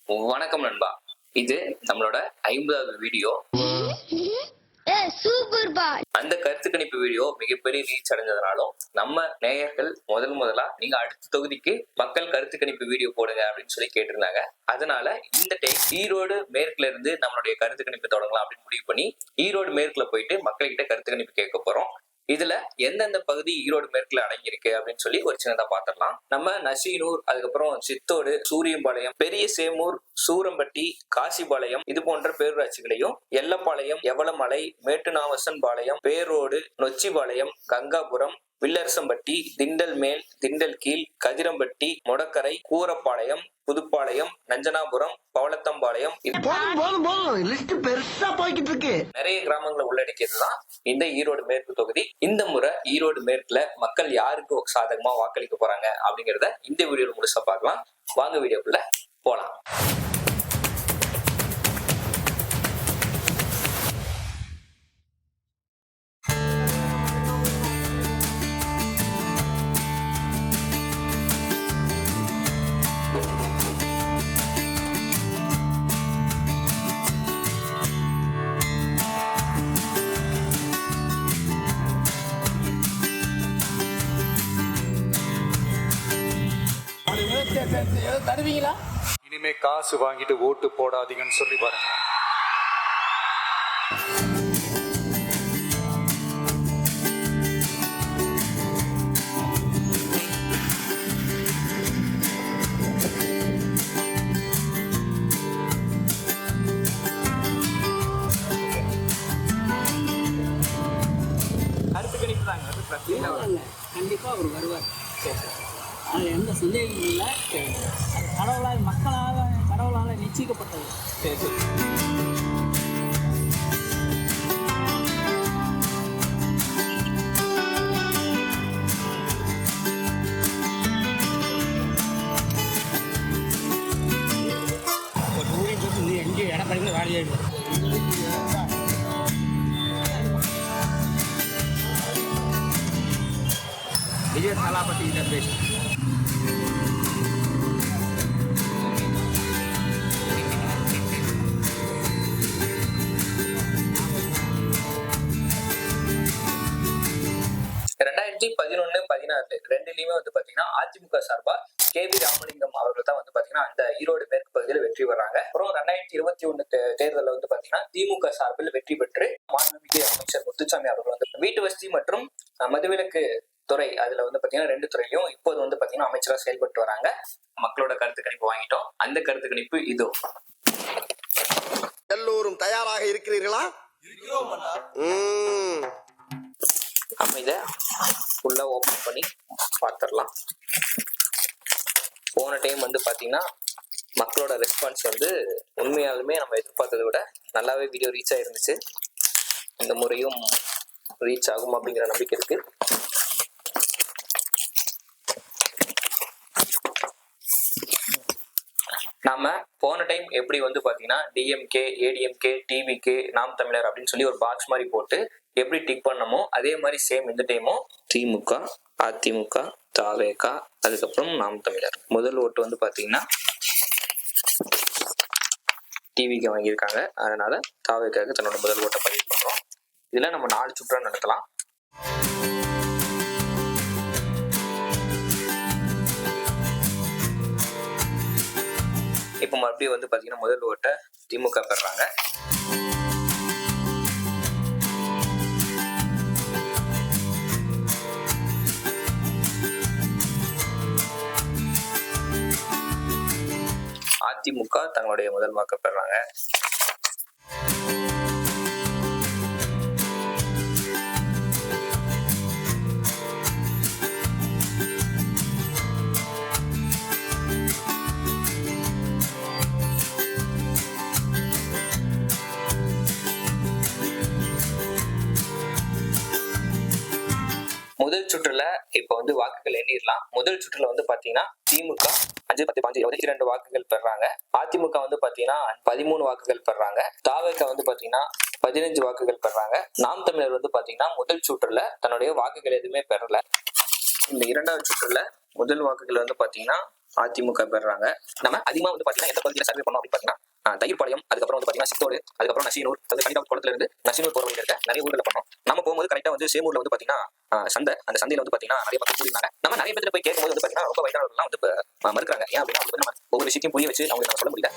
வணக்கம் நண்பா. இது நம்மளோட 50வது வீடியோ. அந்த கருத்து கணிப்பு வீடியோ மிகப்பெரிய ரீச் அடைஞ்சதுனாலும் நம்ம நேயர்கள் முதலா நீங்க அடுத்த தொகுதிக்கு மக்கள் கருத்து கணிப்பு வீடியோ போடுங்க அப்படின்னு சொல்லி கேட்டிருந்தாங்க. அதனால இந்த டைம் ஈரோடு மேற்குல இருந்து நம்மளுடைய கருத்து கணிப்பு தொடங்கலாம் அப்படின்னு முடிவு பண்ணி ஈரோடு மேற்குல போயிட்டு மக்கள்கிட்ட கருத்து கணிப்பு கேட்க போறோம். இதுல எந்தெந்த பகுதி ஈரோடு மேற்குல அடங்கியிருக்கு அப்படின்னு சொல்லி ஒரு சின்னதா பாத்திரலாம். நம்ம நசீனூர், அதுக்கப்புறம் சித்தோடு, சூரியம்பாளையம், பெரிய சேமூர், சூரம்பட்டி, காசிபாளையம் இது போன்ற பேரூராட்சிகளையும், எல்லப்பாளையம், எவலமலை, மேட்டுநாவசன் பாளையம், பேரோடு, நொச்சிபாளையம், கங்காபுரம், வில்லரசம்பட்டி, திண்டல் மேல், திண்டல் கீழ், கதிரம்பட்டி, மொடக்கரை, கூரப்பாளையம், புதுப்பாளையம், நஞ்சனாபுரம், பவளத்தம்பாளையம் நிறைய கிராமங்களை உள்ளடக்கியதுதான் இந்த ஈரோடு மேற்கு தொகுதி. இந்த முறை ஈரோடு மேற்குல மக்கள் யாருக்கு சாதகமா வாக்களிக்க போறாங்க அப்படிங்கறத இந்த வீடியோல முழுசா பார்க்கலாம். வாங்க வீடியோக்குள்ள போலாம். இனிமே காசு வாங்கிட்டு ஓட்டு போடாதீங்கன்னு சொல்லி பாருங்க. கருத்து கணிப்பு தாங்க, அது பிரச்சனை இல்லை. கண்டிப்பாக அவர் வருவார். அது எந்த சந்தேகமும் இல்லை. அது கடவுளால் நிச்சயிக்கப்பட்டது. சரி சரி. ஒரு ஊரையும் சொல்லி நீ எங்கேயும் இடம் படிக்கல வேலையாயிடுது. விஜய் தலாபதி கிட்ட பேச ரெண்டுலயுமே வந்து பாத்தீங்கன்னா அதிமுக சார்பா கேவி ராமலிங்கம் அவர்கள் தான் வந்து பாத்தீங்கன்னா அந்த ஈரோடு மேற்கு பகுதியில் வெற்றி பெறாங்க. அப்புறம் 2021 தேர்தலில் வந்து பாத்தீங்கன்னா திமுக சார்பில் வெற்றி பெற்று மாண்புமிகு அமைச்சர் முத்துசாமி அவர்கள் வந்து வீட்டு வசதி மற்றும் மதுவிலக்கு துறை, அதுல வந்து பாத்தீங்கன்னா 2 துறையிலும் இப்போது வந்து பாத்தீங்கன்னா அமைச்சரா செயல்பட்டு வராங்க. மக்களோட கருத்து கணிப்பு வாங்கிட்டோம். அந்த கருத்து கணிப்பு இதோ. எல்லோரும் தயாராக இருக்கிறீர்களா? நம்ம இதை ஃபுல்லா ஓபன் பண்ணி பார்த்துடலாம். போன டைம் வந்து பாத்தீங்கன்னா மக்களோட ரெஸ்பான்ஸ் வந்து உண்மையாலுமே நம்ம எதிர்பார்த்ததை விட நல்லாவே வீடியோ ரீச் ஆயிருந்துச்சு. இந்த முறையும் ரீச் ஆகும் அப்படிங்கிற நம்பிக்கை இருக்கு. நாம போன டைம் எப்படி வந்து பாத்தீங்கன்னா டிஎம்கே, ஏடிஎம்கே, டிவிகே, நாம் தமிழர் அப்படின்னு சொல்லி ஒரு பாக்ஸ் மாதிரி போட்டு எப்படி டிக் பண்ணமோ அதே மாதிரி சேம் இந்த டைமும் திமுக, அதிமுக, தாவேகா, அதுக்கப்புறம் நாம் தமிழர். முதல் ஓட்டு வந்து பாத்தீங்கன்னா டிவிக்கு வாங்கியிருக்காங்க. அதனால தாவேக்காவுக்கு தன்னோட முதல் ஓட்டை பதிவு பண்றோம். இதுல நம்ம 4 சுற்றா நடத்தலாம். இப்ப மறுபடியும் வந்து பாத்தீங்கன்னா முதல் ஓட்டை திமுக பெறாங்க. அதிமுக தங்களுடைய முதல் வாக்கு பெறாங்க. முதல் சுற்றுல இப்ப வந்து வாக்குகள் எண்ணிடலாம். முதல் சுற்றுல வந்து பாத்தீங்கன்னா திமுக 5, 10, 5, 22 வாக்குகள் பெறாங்க. அதிமுக வந்து பாத்தீங்கன்னா 13 வாக்குகள் பெறாங்க. தாவேகா வந்து பாத்தீங்கன்னா 15 வாக்குகள் பெறாங்க. நாம் தமிழர் வந்து பாத்தீங்கன்னா முதல் சுற்றுல தன்னுடைய வாக்குகள் எதுவுமே பெறல. இந்த இரண்டாவது சுற்றுல முதல் வாக்குகள் வந்து பாத்தீங்கன்னா அதிமுக பெறாங்க. நம்ம அதிகமா வந்து பாத்தீங்கன்னா எந்த பகுதியில சர்வே பண்ணோம் தயிர்பாளையம், அதுக்கப்புறம் வந்து பாத்தீங்கன்னா சித்தோடு, அதுக்கப்புறம் நசீனூர், கனிடாப் குளத்துல இருந்து நசீனூர் போற வழியில இருக்க நிறைய ஊர்ல பண்ணோம். நம்ம போகும்போது கரெக்டா வந்து சேமூர்ல வந்து பாத்தீங்கன்னா சந்தை, அந்த சந்தையில வந்து பாத்தீங்கன்னா நிறைய மக்கள் கூடினாங்க. நம்ம நிறைய பேர் போய் கேட்கும்போது வந்து பாத்தீங்கன்னா ரொம்ப வயதானவர்கள்லாம் வந்து மறுக்கிறாங்க. ஏன் அப்படின்னா அவங்க நம்ம ஒவ்வொரு விஷயத்தையும் புரிய வச்சு அவங்களுக்கு நம்ம சொல்ல முடியல.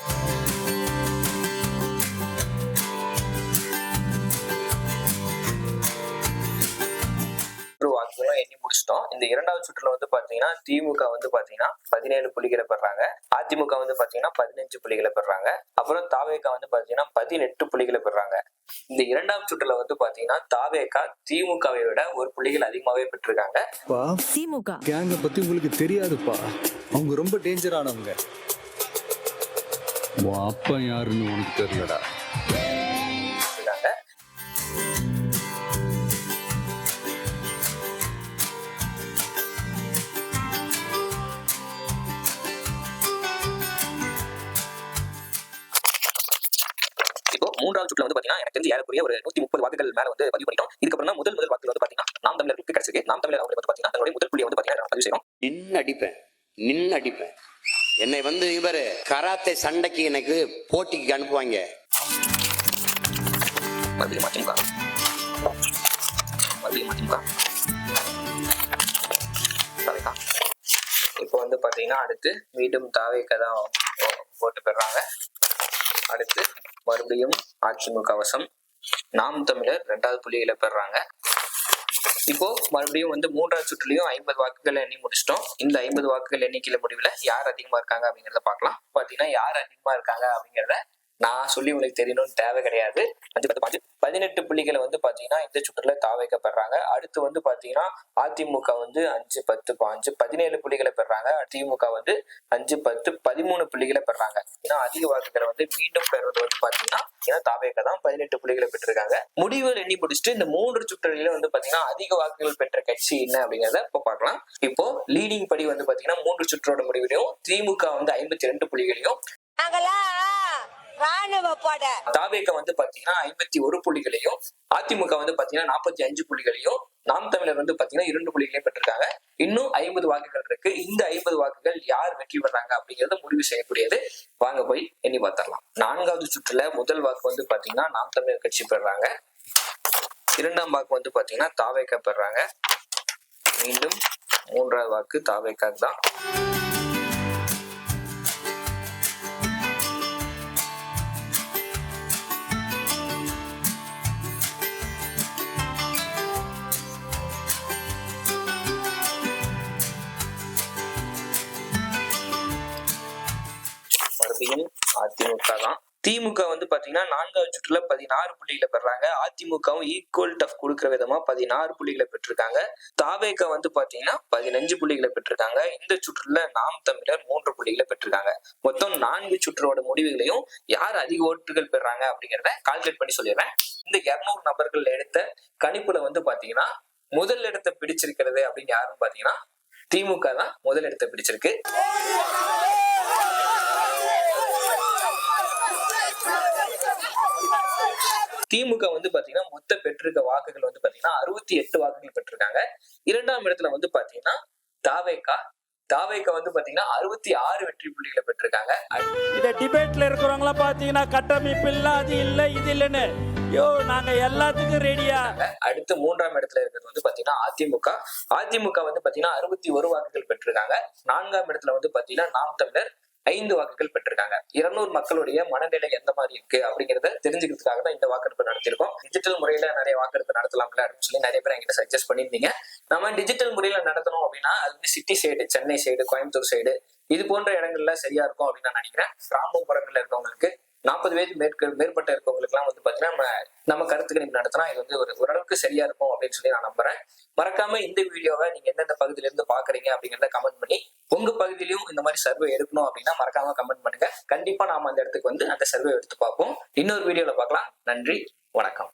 வாக்குகளும் எண்ணி முடிச்சிட்டோம். இந்த இரண்டாவது சுற்றுல வந்து பாத்தீங்கன்னா திமுக வந்து பாத்தீங்கன்னா 17 புள்ளிகளை பெறாங்க, அதிமுக வந்து பாத்தீங்கன்னா 15 புள்ளிகளை பெறாங்க, அப்புறம் தாவேக வந்து பாத்தீங்கன்னா 18 புள்ளிகளை பெறாங்க. இந்த இரண்டாம் சுற்றுல வந்து பாத்தீங்கன்னா தாவேக திமுகவை விட ஒரு புள்ளிகள் அதிகமாவே பெற்றிருக்காங்க. திமுக கேங்க பத்தி உங்களுக்கு தெரியாதுப்பா, அவங்க ரொம்ப டேஞ்சரானவங்க. அப்பா யாருன்னு உனக்கு தெரியலடா. இப்போ மூன்றாவது சுற்றுல வந்து பாத்தீங்கன்னா எனக்கு தெரிஞ்சு ஏறக்குறைய ஒரு 130 வாக்குகள் மேல வந்து பதிவு பண்ணிட்டோம். இதுக்கப்புறம் தான் முதல் வாக்குகள் வந்து பாத்தீங்கன்னா நாம் தமிழருக்கு கிடைச்சிருக்கு. நாம் தமிழர் அவங்க வந்து பாத்தீங்கன்னா தன்னுடைய முதல் புள்ளியை வந்து பாத்தீங்கன்னா பதிவு செய்யணும். நின்னு அடிப்பேன். என்னை வந்து இவரு கராத்தே சண்டைக்கு எனக்கு போட்டிக்கு அனுப்புவாங்க. மறுபடியும் அதிமுக, தாவேகா. இப்போ வந்து பாத்தீங்கன்னா அடுத்து மீண்டும் தாவேகா தான் ஓட்டு பெறாங்க. அடுத்து மறுபடியும் அதிமுக வசம், நாம் தமிழர் 2வது புள்ளிகளை பெறாங்க. இப்போ மறுபடியும் வந்து மூன்றாவது சுற்றுலயும் 50 வாக்குகள் எண்ணி முடிச்சிட்டோம். இந்த 50 வாக்குகள் எண்ணிக்கையில முடிவுல யார் அதிகமா இருக்காங்க அப்படிங்கறத பாக்கலாம். பாத்தீங்கன்னா யார் அதிகமா இருக்காங்க அப்படிங்கறத நான் சொல்லி உங்களுக்கு தெரியணும்னு தேவை கிடையாது. 18 புள்ளிகளை வந்து பாத்தீங்கன்னா இந்த சுற்றுல தாவேக பெறாங்க. அடுத்து வந்து பாத்தீங்கன்னா அதிமுக வந்து 5, 10, 5 17 புள்ளிகளை பெறாங்க. திமுக வந்து 5, 10, 13 புள்ளிகளை பெறாங்க. ஏன்னா அதிக வாக்குகளை வந்து மீண்டும் பெறுவது வந்து பாத்தீங்கன்னா ஏன்னா தாவேக தான் 18 புள்ளிகளை பெற்றிருக்காங்க. முடிவுகள் எண்ணி முடிச்சுட்டு இந்த 3 சுற்றுகளில வந்து பாத்தீங்கன்னா அதிக வாக்குகள் பெற்ற கட்சி என்ன அப்படிங்கறத இப்ப பாக்கலாம். இப்போ லீடிங் படி வந்து பாத்தீங்கன்னா 3 சுற்றோட முடிவுலையும் திமுக வந்து 52 புள்ளிகளையும், தாவேக வந்து பாத்தீங்கன்னா 51 புள்ளிகளையும், அதிமுக வந்து பாத்தீங்கன்னா 45 புள்ளிகளையும், நாம் தமிழர் வந்து பாத்தீங்கன்னா 2 புள்ளிகளையும் பெற்றிருக்காங்க. இன்னும் 50 வாக்குகள் இருக்கு. இந்த 50 வாக்குகள் யார் வெற்றி பெறாங்க அப்படிங்கறத முடிவு செய்யக்கூடியது. வாங்க போய் எண்ணி பார்த்தரலாம். 4வது சுற்றுல முதல் வாக்கு வந்து பாத்தீங்கன்னா நாம் தமிழர் கட்சி பெறாங்க. 2ஆம் வாக்கு வந்து பாத்தீங்கன்னா தாவேக பெறாங்க. மீண்டும் 3வது வாக்கு தாவேக தான். மறுபடியும் அதிமுக தான். திமுக வந்து பாத்தீங்கன்னா 4வது சுற்றுல 16 புள்ளிகளை பெறாங்க. அதிமுகவும் ஈக்குவல் டஃப் கொடுக்கிற விதமா 16 புள்ளிகளை பெற்றிருக்காங்க. தாவேக வந்து பாத்தீங்கன்னா 15 புள்ளிகளை பெற்றிருக்காங்க. இந்த சுற்றுல நாம் தமிழர் 3 புள்ளிகளை பெற்றிருக்காங்க. மொத்தம் 4 சுற்றோட முடிவுகளையும் யார் அதிக ஓட்டுகள் பெறாங்க அப்படிங்கறத கால்குலேட் பண்ணி சொல்லிடுறேன். இந்த 200 நபர்கள் எடுத்த கணிப்புல வந்து பாத்தீங்கன்னா முதல் இடத்தை பிடிச்சிருக்கிறது அப்படின்னு யாருன்னு பாத்தீங்கன்னா திமுக தான் முதல் இடத்தை பிடிச்சிருக்கு. திமுக வந்து பாத்தீங்கன்னா மொத்த பெற்றிருக்க வாக்குகள் வந்து பாத்தீங்கன்னா 68 வாக்குகள் பெற்றிருக்காங்க. 2ஆம் இடத்துல வந்து பாத்தீங்கன்னா தாவேகா வந்து பாத்தீங்கன்னா 66 வெற்றி புள்ளிகளை பெற்றிருக்காங்க. இந்த டிபேட்ல இருக்கிறவங்கள பாத்தீங்கன்னா கட்டமைப்பு இல்ல, அது இல்ல, இது இல்லன்னு நாங்க எல்லாத்துக்கும் ரெடியா. அடுத்து 3ஆம் இடத்துல இருக்கிறது வந்து பாத்தீங்கன்னா அதிமுக வந்து பாத்தீங்கன்னா 61 வாக்குகள் பெற்றிருக்காங்க. 4ஆம் இடத்துல வந்து பாத்தீங்கன்னா நாம் தமிழர் 5 வாக்குகள் பெற்றிருக்காங்க. 200 மக்களுடைய மனநிலை எந்த மாதிரி இருக்கு அப்படிங்கறத தெரிஞ்சுக்கிறதுக்காக தான் இந்த வாக்கெடுப்பு நடத்திருக்கோம். டிஜிட்டல் முறையில நிறைய வாக்கெடுப்பு நடத்தலாம்ல அப்படின்னு சொல்லி நிறைய பேர் என்கிட்ட சஜஸ்ட் பண்ணிருந்தீங்க. நம்ம டிஜிட்டல் முறையில நடத்தணும் அப்படின்னா அது வந்து city side, Chennai side, Coimbatore side இது போன்ற இடங்கள்ல சரியா இருக்கும் அப்படின்னு நான் நினைக்கிறேன். கிராமப்புறங்கள்ல இருக்கவங்களுக்கு 40 வயது மேற்பட்ட இருக்கவங்களுக்கு எல்லாம் வந்து பாத்தீங்கன்னா நம்ம கருத்து கணிப்பு நடத்தினா இது வந்து ஓரளவுக்கு சரியா இருக்கும் அப்படின்னு சொல்லி நான் நம்புறேன். மறக்காம இந்த வீடியோவை நீங்க எந்தெந்த பகுதியில இருந்து பாக்குறீங்க அப்படிங்கறத கமெண்ட் பண்ணி உங்க பகுதியிலும் இந்த மாதிரி சர்வே எடுக்கணும் அப்படின்னா மறக்காம கமெண்ட் பண்ணுங்க. கண்டிப்பா நாம அந்த இடத்துக்கு வந்து அந்த சர்வே எடுத்து பார்ப்போம். இன்னொரு வீடியோல பார்க்கலாம். நன்றி, வணக்கம்.